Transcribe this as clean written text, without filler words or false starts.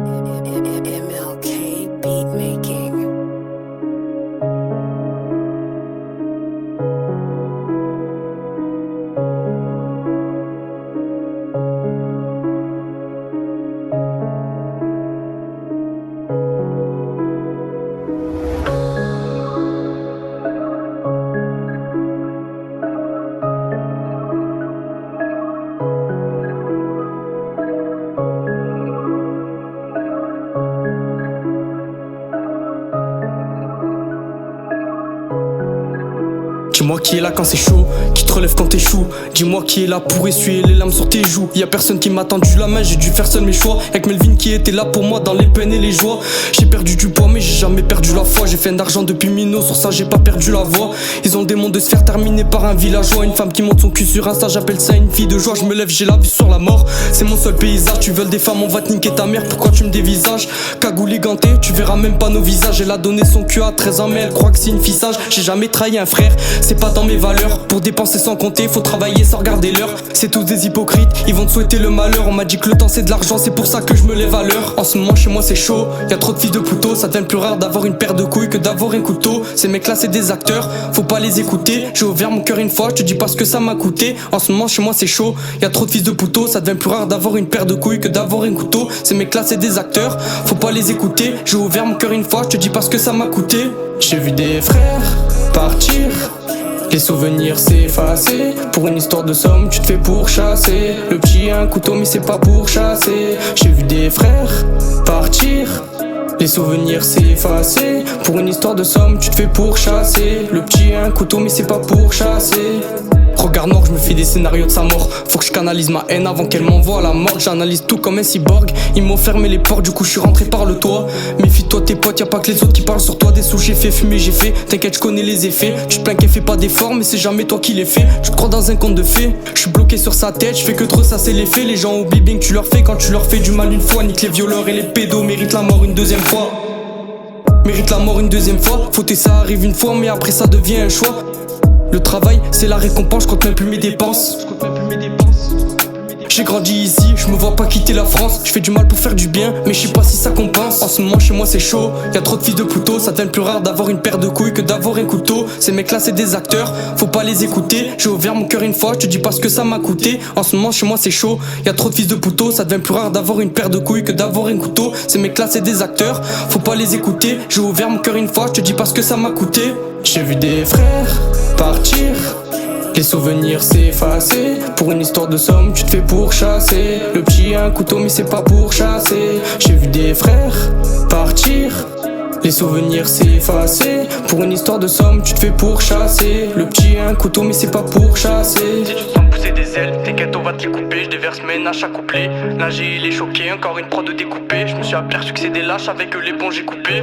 MLK Beatmaking. Dis-moi qui est là quand c'est chaud, qui te relève quand t'échoues. Dis-moi qui est là pour essuyer les larmes sur tes joues. Y'a personne qui m'a tendu la main, j'ai dû faire seul mes choix. Avec Melvin qui était là pour moi dans les peines et les joies. J'ai perdu du poids mais j'ai jamais perdu la foi. J'ai fait d'argent depuis Mino, sur ça j'ai pas perdu la voix. Ils ont des mondes de se faire terminer par un villageois. Une femme qui monte son cul sur Insta, j'appelle ça une fille de joie. Je me lève, j'ai la vue sur la mort. C'est mon seul paysage, tu veux des femmes, on va te niquer ta mère. Pourquoi tu me dévisages? Cagoulé ganté, tu verras même pas nos visages. Elle a donné son cul à 13 ans mais elle croit que c'est une fille sage. J'ai jamais trahi un frère, c'est pas dans mes valeurs. Pour dépenser sans compter, faut travailler sans regarder l'heure. C'est tous des hypocrites, ils vont te souhaiter le malheur. On m'a dit que le temps c'est de l'argent, c'est pour ça que je me lève à l'heure. En ce moment chez moi c'est chaud, y'a trop de fils de poutot. Ça devient plus rare d'avoir une paire de couilles que d'avoir un couteau. Ces mecs là c'est des acteurs, faut pas les écouter. J'ai ouvert mon cœur une fois, je te dis pas ce que ça m'a coûté. En ce moment chez moi c'est chaud, y'a trop de fils de poutot. Ça devient plus rare d'avoir une paire de couilles que d'avoir un couteau. Ces mecs là c'est des acteurs, faut pas les écouter. J'ai ouvert mon cœur une fois, je te dis pas ce que ça m'a coûté. J'ai vu des frères partir, les souvenirs s'effacer. Pour une histoire de somme, tu te fais pourchasser. Le petit a un couteau, mais c'est pas pour chasser. J'ai vu des frères partir, les souvenirs s'effacer. Pour une histoire de somme, tu te fais pourchasser. Le petit a un couteau, mais c'est pas pour chasser. Regarde mort, je me fais des scénarios de sa mort. Faut que je canalise ma haine avant qu'elle m'envoie à la mort. J'analyse tout comme un cyborg. Ils m'ont fermé les portes, du coup je suis rentré par le toit. Méfie-toi tes potes, y'a pas que les autres qui parlent sur toi. Des sous j'ai fait, fumer j'ai fait. T'inquiète, je connais les effets. Tu te plains qu'elle fait pas d'efforts, mais c'est jamais toi qui les fais. Tu te crois dans un conte de fées. Je suis bloqué sur sa tête, je fais que trop ça c'est les faits. Les gens oublient bien que tu leur fais quand tu leur fais du mal une fois. Nique les violeurs et les pédos, méritent la mort une deuxième fois. Mérite la mort une deuxième fois. Fauter ça arrive une fois, mais après ça devient un choix. Le travail, c'est la récompense, je compte même plus mes dépenses. J'ai grandi ici, je me vois pas quitter la France. Je fais du mal pour faire du bien, mais je sais pas si ça compense. En ce moment chez moi c'est chaud, y'a trop de fils de poutot. Ça devient plus rare d'avoir une paire de couilles que d'avoir un couteau. Ces mecs là c'est des acteurs, faut pas les écouter. J'ai ouvert mon cœur une fois, je te dis pas ce que ça m'a coûté. En ce moment chez moi c'est chaud, y'a trop de fils de poutot. Ça devient plus rare d'avoir une paire de couilles que d'avoir un couteau. Ces mecs là c'est des acteurs, faut pas les écouter. J'ai ouvert mon cœur une fois, je te dis pas ce que ça m'a coûté. J'ai vu des frères partir, les souvenirs s'effacer. Pour une histoire de somme, tu te fais pourchasser. Le petit a un couteau, mais c'est pas pour chasser. J'ai vu des frères partir, les souvenirs s'effacer. Pour une histoire de somme, tu te fais pourchasser. Le petit a un couteau, mais c'est pas pour chasser. Si tu te sens pousser des ailes, t'inquiète, on va te les couper. Je déverse mes à chaque couplet. Là j'ai les choqué, encore une prod découpée. Je me suis aperçu que c'est des lâches, avec eux les bons j'ai coupé.